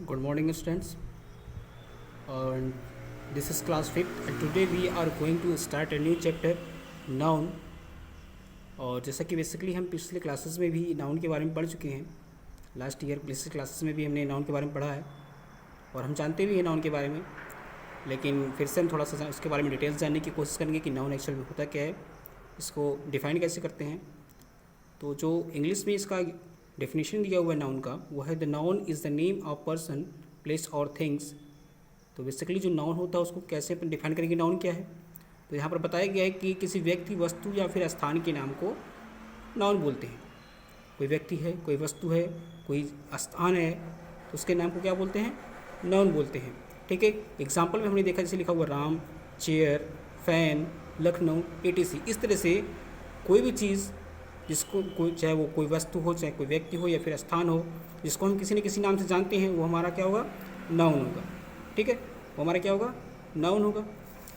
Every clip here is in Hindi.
Good morning, students. And this is class 5th, and today we are going to start a new chapter, noun. और जैसा कि बेसिकली हम पिछले क्लासेस में भी नाउन के बारे में पढ़ चुके हैं। लास्ट ईयर पिछले क्लासेस में भी हमने नाउन के बारे में पढ़ा है और हम जानते भी हैं नाउन के बारे में, लेकिन फिर से हम थोड़ा सा उसके बारे में डिटेल्स जानने की कोशिश करेंगे कि नाउन एक्चुअल में होता क्या है, इसको डिफ़ाइन कैसे करते हैं। तो जो इंग्लिश में इसका डेफिनेशन दिया हुआ है नाउन का, वो है the noun is the name of person, place और थिंग्स। तो बेसिकली जो नाउन होता है उसको कैसे अपन डिफाइन करेंगे, नाउन क्या है। तो यहाँ पर बताया गया है कि किसी व्यक्ति, वस्तु या फिर स्थान के नाम को नाउन बोलते हैं। कोई व्यक्ति है, कोई वस्तु है, कोई स्थान है, तो उसके नाम को क्या बोलते हैं, नाउन बोलते हैं। ठीक है, एग्जाम्पल में हमने देखा जैसे लिखा हुआ Ram, chair, fan, Lucknow, ATC. इस तरह से कोई भी चीज़ जिसको चाहे वो कोई वस्तु हो, चाहे कोई व्यक्ति हो या फिर स्थान हो, जिसको हम किसी न किसी नाम से जानते हैं, वो हमारा क्या होगा, नाउन होगा। ठीक है, वो हमारा क्या होगा, नाउन होगा।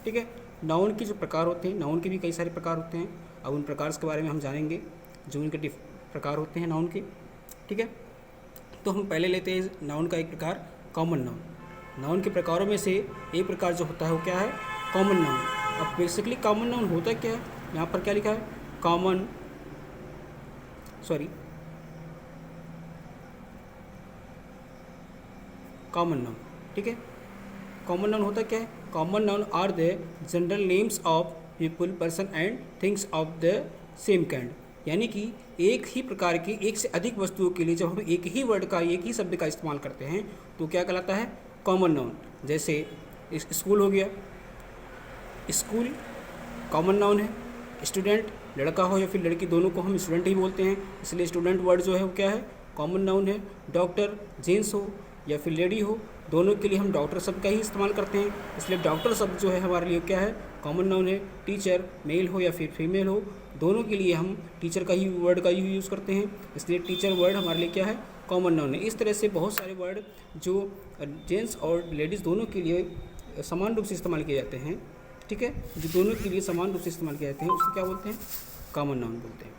ठीक है, नाउन के जो प्रकार होते हैं, नाउन के भी कई सारे प्रकार होते हैं। अब उन प्रकार के बारे में हम जानेंगे जो उनके प्रकार होते हैं नाउन के। ठीक है, तो हम पहले लेते हैं नाउन का एक प्रकार, कॉमन नाउन। नाउन के प्रकारों में से एक प्रकार जो होता है वो क्या है, कॉमन नाउन। अब बेसिकली कॉमन नाउन होता क्या है, यहाँ पर क्या लिखा है, कॉमन नाउन। ठीक है, कॉमन नाउन होता क्या है, common noun are the general names of people, person and things of the same kind. यानी कि एक ही प्रकार की एक से अधिक वस्तुओं के लिए जब हम एक ही वर्ड का, एक ही शब्द का इस्तेमाल करते हैं तो क्या कहलाता है, कॉमन नाउन। जैसे स्कूल हो गया, स्कूल कॉमन नाउन है। स्टूडेंट, लड़का हो या फिर लड़की, दोनों को हम स्टूडेंट ही बोलते हैं, इसलिए स्टूडेंट वर्ड जो है वो क्या है, कॉमन नाउन है। डॉक्टर, जेंट्स हो या फिर लेडी हो, दोनों के लिए हम डॉक्टर शब्द का ही इस्तेमाल करते हैं, इसलिए डॉक्टर शब्द जो है हमारे लिए क्या है, कॉमन नाउन है। टीचर, मेल हो या फिर फीमेल हो, दोनों के लिए हम टीचर का ही वर्ड का ही यूज़ करते हैं, इसलिए टीचर वर्ड हमारे लिए क्या है, कॉमन नाउन है। इस तरह से बहुत सारे वर्ड जो जेंट्स और लेडीज़ दोनों के लिए समान रूप से इस्तेमाल किए जाते हैं। ठीक है, जो दोनों के लिए समान रूप से इस्तेमाल किए जाते हैं उसको क्या बोलते हैं, कॉमन नाउन बोलते हैं।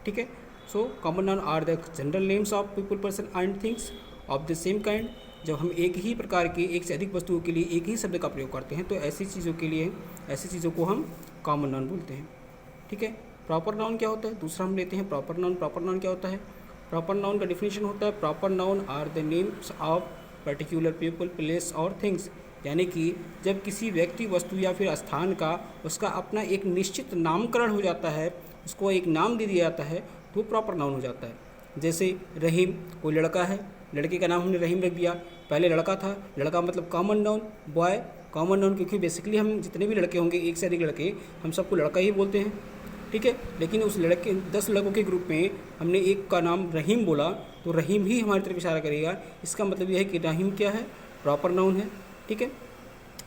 ठीक है, so common noun are the general names of people, person and things of the same kind. जब हम एक ही प्रकार के, एक से अधिक वस्तुओं के लिए एक ही शब्द का प्रयोग करते हैं तो ऐसी चीज़ों के लिए, ऐसी चीज़ों को हम कॉमन नाउन बोलते हैं। ठीक है, प्रॉपर नाउन क्या होता है, दूसरा हम लेते हैं प्रॉपर नाउन। प्रॉपर नाउन क्या होता है, प्रॉपर नाउन का डिफिनेशन होता है, proper noun are the names of particular people, place और थिंग्स। यानी कि जब किसी व्यक्ति, वस्तु या फिर स्थान का, उसका अपना एक निश्चित नामकरण हो जाता है, उसको एक नाम दे दिया जाता है तो प्रॉपर नाउन हो जाता है। जैसे रहीम, कोई लड़का है, लड़के का नाम हमने रहीम रख दिया, पहले लड़का था, लड़का मतलब common noun. Boy common noun, क्योंकि बेसिकली हम जितने भी लड़के होंगे, एक से अधिक लड़के, हम सबको लड़का ही बोलते हैं। ठीक है, लेकिन उस लड़के 10 लड़कों के ग्रुप में हमने एक का नाम रहीम बोला तो रहीम ही हमारी तरफ इशारा करेगा, इसका मतलब यह है कि रहीम क्या है, प्रॉपर नाउन है। ठीक है,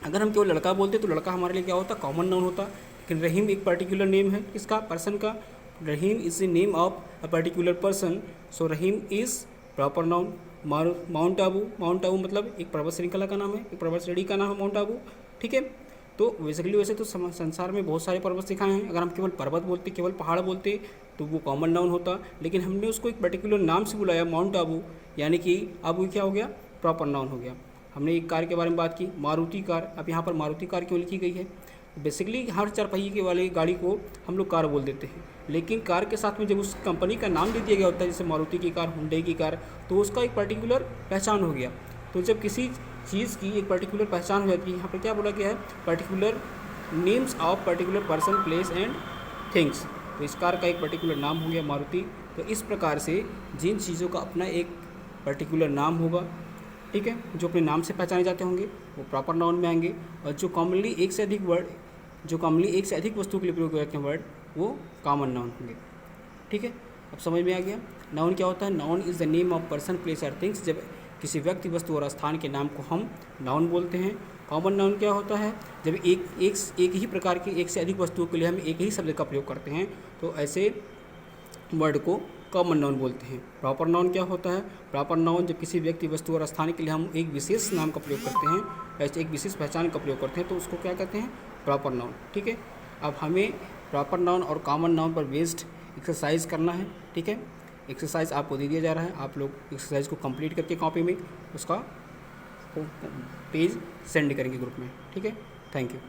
अगर हम केवल लड़का बोलते तो लड़का हमारे लिए क्या होता, कॉमन नाउन होता। लेकिन रहीम एक पर्टिकुलर नेम है, किसका, पर्सन का। Rahim is the name of a particular person, so Rahim is proper noun. Mount Abu, mount Abu मतलब एक पर्वत श्रृंखला का नाम है, एक पर्वत श्रेणी का नाम है माउंट आबू। ठीक है, तो बेसिकली वैसे तो संसार में बहुत सारे पर्वत दिखाए हैं, अगर हम केवल पर्वत बोलते, केवल पहाड़ बोलते तो वो कॉमन नाउन होता, लेकिन हमने उसको एक पर्टिकुलर नाम से बुलाया, माउंट आबू, यानी कि आबू क्या हो गया, प्रॉपर नाउन हो गया। हमने एक कार के बारे में बात की, मारुति कार। अब यहाँ पर मारुति कार क्यों लिखी गई है, बेसिकली हर 4 पहिए के वाले गाड़ी को हम लोग कार बोल देते हैं, लेकिन कार के साथ में जब उस कंपनी का नाम दे दिया गया होता है, जैसे मारुति की कार, हुंडई की कार, तो उसका एक पर्टिकुलर पहचान हो गया। तो जब किसी चीज़ की एक पर्टिकुलर पहचान हो जाती है, यहाँ पर क्या बोला गया है, particular names of particular person, place and things. तो इस कार का एक पर्टिकुलर नाम हो गया मारुति। तो इस प्रकार से जिन चीज़ों का अपना एक पर्टिकुलर नाम होगा, ठीक है, जो अपने नाम से पहचाने जाते होंगे वो प्रॉपर नाउन में आएंगे, और जो कॉमनली एक से अधिक वर्ड, जो कॉमनली एक से अधिक वस्तुओं के लिए प्रयोग किए जाते हैं वर्ड, वो कॉमन नाउन होंगे। ठीक है, अब समझ में आ गया नाउन क्या होता है। Noun is the name of person, place और थिंग्स। जब किसी व्यक्ति, वस्तु और स्थान के नाम को हम नाउन बोलते हैं। कॉमन नाउन क्या होता है, जब एक ही प्रकार की, एक से अधिक वस्तुओं के लिए हम एक ही शब्द का प्रयोग करते हैं तो ऐसे वर्ड को कॉमन नाउन बोलते हैं। प्रॉपर नाउन क्या होता है, प्रॉपर नाउन जब किसी व्यक्ति, वस्तु और स्थान के लिए हम एक विशेष नाम का प्रयोग करते हैं, ऐसे एक विशेष पहचान का प्रयोग करते हैं तो उसको क्या कहते हैं, प्रॉपर नाउन। ठीक है, अब हमें प्रॉपर नाउन और कॉमन नाउन पर बेस्ड एक्सरसाइज करना है। ठीक है, एक्सरसाइज आपको दे दिया जा रहा है, आप लोग एक्सरसाइज को कंप्लीट करके कॉपी में उसका पेज सेंड करेंगे ग्रुप में। ठीक है, थैंक यू।